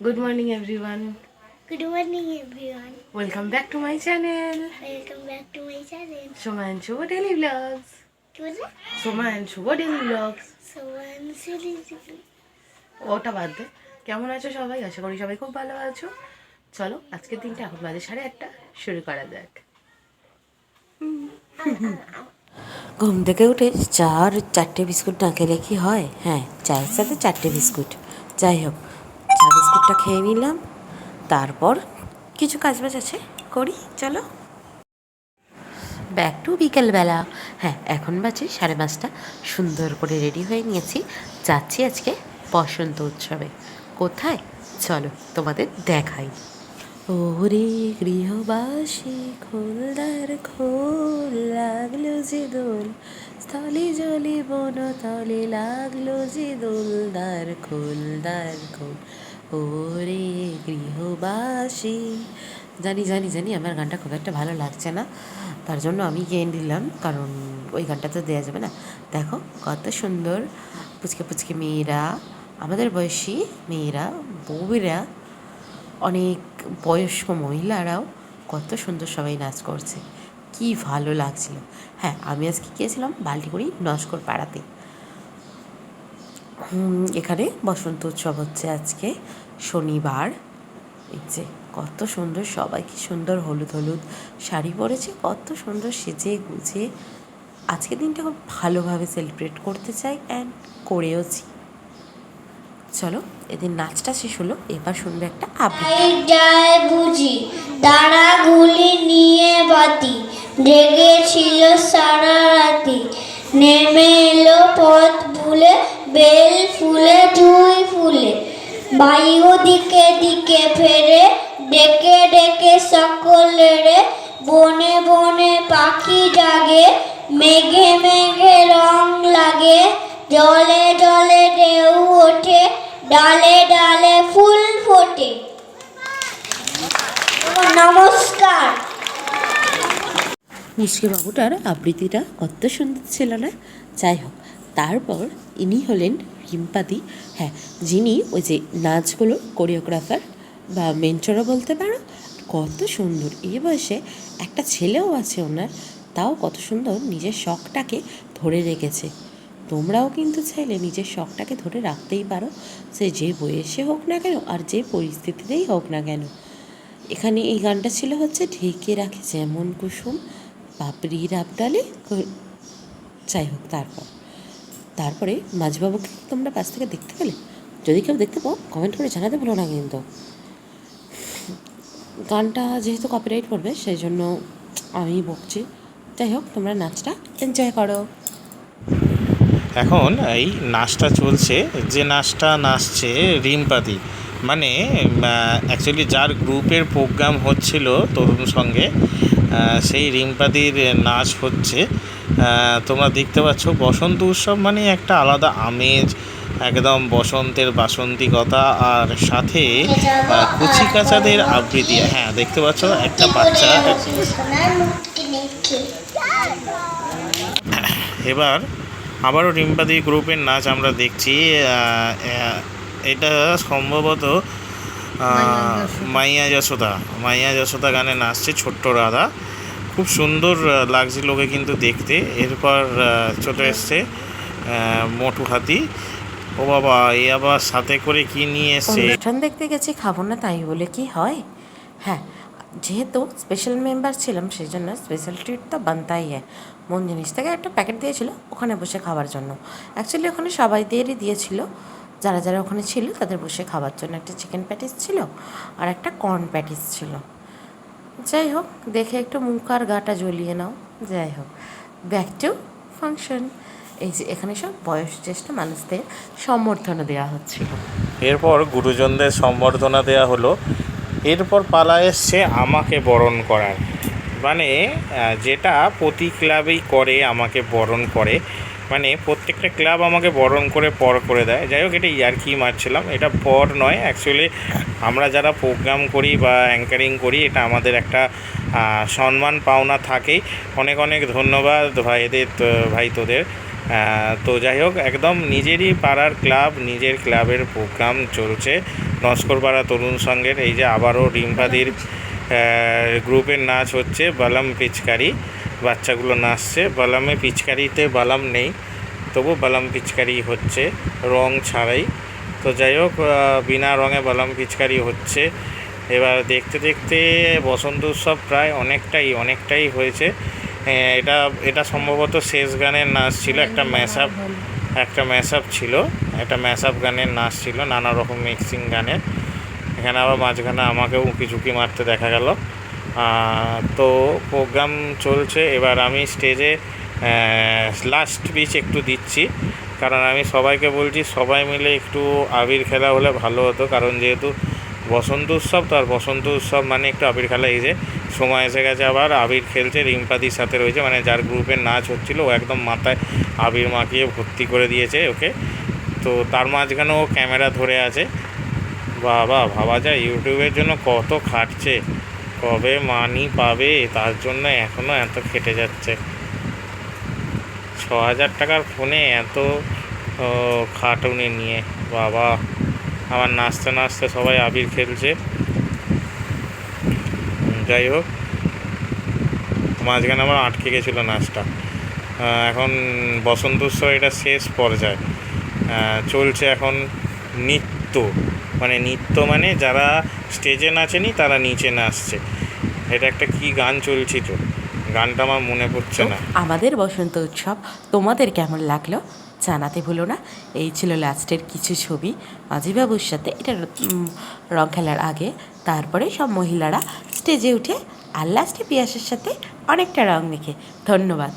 Good morning, everyone. Good morning, everyone. Welcome back to my channel, Welcome back to my channel. Soma and Shubha Daily Vlogs. কি বললে? Soma and Shubha Daily Vlogs. So I'm silly. ওটা বাদ দে। কেমন আছো সবাই? আশা করি সবাই খুব ভালো আছো। চলো আজকের দিনটা এখন বাজে 8:30 শুরু করা যাক। ঘুম থেকে উঠে চা আর 4টে বিস্কুট না খেলে কি হয়? হ্যাঁ, চায়ের সাথে 4টে বিস্কুট। যাই হোক, চা বিস্কুটটা খেয়ে নিলাম। তারপর কিছু কাজবাজ আছে, করি চলো। ব্যাক টু বিকেলবেলা। হ্যাঁ, এখন বাজে 5:30। সুন্দর করে রেডি হয়ে নিয়েছি, যাচ্ছি আজকে বসন্ত উৎসবে। কোথায় চলো তোমাদের দেখাই। ওরে গৃহবাসী খোলদার খোল, লাগলো যে দোল, স্থলে জলে বনতলে লাগলো যে দোলদার খোলদার খোল। ওরে গৃহবাসী। জানি জানি জানি আমার গানটা খুব একটা ভালো লাগছে না, তার জন্য আমি গেয়ে দিলাম, কারণ ওই গানটা তো দেওয়া যাবে না। দেখো কত সুন্দর পুচকে পুচকে মেয়েরা, আমাদের বয়সী মেয়েরা, বউয়েরা, অনেক বয়স্ক মহিলারাও কত সুন্দর সবাই নাচ করছে, কি ভালো লাগছিল। হ্যাঁ, আমি আজকে গিয়েছিলাম বাল্টিগুড়ি নস্কর পাড়াতে। এখানে বসন্ত উৎসব হচ্ছে আজকে শনিবার। এই যে কত সুন্দর সবাই, কি সুন্দর হলুদ হলুদ শাড়ি পরেছে, কত সুন্দর সেজে গুজে আজকের দিনটা খুব ভালোভাবে সেলিব্রেট করতে চাই, অ্যান্ড করেওছি। চলো, এদিন নাচটা শেষ হলো, এবার শুনবে একটা আবৃত্তি। যায় বুঝি তারা গুলি নিয়ে বাতি, জেগেছিল সারা রাতি, নেমে এলো পথ ভুলে, বেল ফুলে জুই ফুলে, বায়ু দিকে দিকে ফেরে, ডেকে ডেকে সকলেরে, বনে বনে পাখি জাগে, মেঘে মেঘে রং লাগে, জলে জলে ঢেউ ওঠে, ডালে ডালে ফুল ফোটে। নমস্কার। মুসকে বাবুটার আবৃত্তিটা কত সুন্দর ছিল না? যাই হোক, তারপর ইনি হলেন রিম্পাদি। হ্যাঁ, যিনি ওই যে নাচগুলো কোরিওগ্রাফার বা মেন্টরও বলতে পারো। কত সুন্দর, এই বয়সে একটা ছেলেও আছে ওনার, তাও কত সুন্দর নিজের শখটাকে ধরে রেখেছে। তোমরাও কিন্তু চাইলে নিজের শখটাকে ধরে রাখতেই পারো, সে যে বয়সে হোক না কেন আর যে পরিস্থিতিতেই হোক না কেন। এখানে এই গানটা ছিল হচ্ছে ঢেকে রাখে যেমন কুসুম পাপড়ির আবডালে। যাই হোক, তারপরে মাঝবাবুকে তোমরা পাশ থেকে দেখতে পেলে? যদি কেউ দেখতে পাও কমেন্ট করে জানাতে ভুলো না কিন্তু। গানটা যেহেতু কপিরাইট পড়বে সেই জন্য আমি বকছি। যাই হোক, তোমরা নাচটা এনজয় করো। এখন এই নাচটা চলছে, যে নাচটা নাচছে রিম্পাদি, মানে অ্যাকচুয়ালি যার গ্রুপের প্রোগ্রাম হচ্ছিল তরুণ সঙ্গে, সেই রিম্পাদির নাচ হচ্ছে। তোমরা দেখতে পাচ্ছ, বসন্ত উৎসব মানে একটা আলাদা আমেজ, একদম বসন্তের বাসন্তিকতা, আর সাথে কুচিকাচাদের আবৃত্তি। হ্যাঁ, দেখতে পাচ্ছ একটা বাচ্চা। এবার আবারও রিম্পাদি গ্রুপের নাচ আমরা দেখছি। এটা সম্ভবত মাইয়া যশোদা গানে নাচছে ছোট্ট রাধা। খুব সুন্দর লাগছে লোকে কিন্তু দেখতে। এরপর চলে এসছে মোটু হাতি। ও বাবা, এ আবার সাথে করে কি নিয়ে এসছে? অনুষ্ঠান দেখতে গেছি, খাবো না তাই বলে কি হয়? হ্যাঁ, যেহেতু স্পেশাল মেম্বার ছিলাম সেই জন্য স্পেশাল ট্রিট তো বানতাই হয়। মন জিনিস থেকে একটা প্যাকেট দিয়েছিল ওখানে বসে খাওয়ার জন্য। অ্যাকচুয়ালি ওখানে সবাইদেরই দিয়েছিল, যারা যারা ওখানে ছিল তাদের বসে খাওয়ার জন্য। একটা চিকেন প্যাটিস ছিল আর একটা কর্ন প্যাটিস ছিল। যাই হোক, দেখে একটু মুখ আর গাটা জ্বলিয়ে নাও। যাই হোক, ব্যাক টু ফাংশন। এই যে এখানে সব বয়োজ্যেষ্ঠ মানুষদের সম্বর্ধনা দেওয়া হচ্ছিল। এরপর গুরুজনদের সম্বর্ধনা দেওয়া হলো। এরপর পালা এসছে আমাকে বরণ করার, মানে যেটা প্রতি ক্লাবেই করে, আমাকে বরণ করে, মানে প্রত্যেকটা ক্লাব আমাকে বরণ করে পর করে দেয়। যাই হোক, এটা ইয়ার্কি মারছিলাম, এটা পর নয়। অ্যাকচুয়ালি আমরা যারা প্রোগ্রাম করি বা অ্যাঙ্কারিং করি, এটা আমাদের একটা সম্মান পাওনা থাকেই। অনেক অনেক ধন্যবাদ ভাই তোদের। তো যাই হোক, একদম নিজেরই পাড়ার ক্লাব, নিজের ক্লাবের প্রোগ্রাম চলছে, নস্করপাড়া তরুণ সংঘের। এই যে আবারও রিম্পাদির গ্রুপের নাচ হচ্ছে, বালাম পিচকারি, বাচ্চাগুলো নাচছে। বালামে পিচকারিতে বালাম নেই, তবু বালাম পিচকারি হচ্ছে রং ছাড়াই। তো যাই হোক, বিনা রঙে বালাম পিচকারি হচ্ছে। এবার দেখতে দেখতে বসন্ত উৎসব প্রায় অনেকটাই হয়েছে। এটা সম্ভবত শেষ গানের নাচ ছিল, একটা ম্যাশ আপ ছিল, একটা ম্যাশ আপ গানের নাচ ছিল, নানা রকম মিক্সিং গানের। এখানে আবার মাঝখানে আমাকেও উঁকি ঝুঁকি মারতে দেখা গেল। তো প্রোগ্রাম চলছে। এবার আমি স্টেজে লাস্ট স্পিচ একটু দিচ্ছি, কারণ আমি সবাইকে বলছি সবাই মিলে একটু আবির খেলা হলে ভালো হতো, কারণ যেহেতু বসন্ত উৎসব, তো আর বসন্ত উৎসব মানে একটু আবির খেলা। এই যে সময় এসে গেছে, আবার আবির খেলছে। রিম্পাদির সাথে রয়েছে, মানে যার গ্রুপের নাচ হচ্ছিল, ও একদম মাথায় আবির মাখিয়ে ভর্তি করে দিয়েছে ওকে। তো তার মাঝখানে ও ক্যামেরা ধরে আছে। বাবা, ভাবা যায় ইউটিউবের জন্য কত খাটছে, কবে মানি পাবে তার জন্য এখনও এত খেটে যাচ্ছে। 6,000 টাকার ফোনে এত খাটুনি নিয়ে, বাবা। আবার নাচতে নাচতে সবাই আবির খেলছে। যাই হোক, মাঝখানে আমার আটকে গেছিলো নাচটা। এখন বসন্ত উৎসব এটা শেষ পর্যায়ে চলছে এখন নৃত্য, মানে যারা স্টেজে নাচেনি তারা নিচে নাচছে। এটা একটা কি গান চলছিল, গানটা আমার মনে পড়ছে না। আমাদের বসন্ত উৎসব তোমাদের কেমন লাগলো জানাতে ভুলো না। এই ছিল লাস্টের কিছু ছবি মাঝিবাবুর সাথে, এটা রং খেলার আগে। তারপরে সব মহিলারা স্টেজে উঠে আর লাস্টে পিয়াসের সাথে অনেকটা রং মেখে। ধন্যবাদ।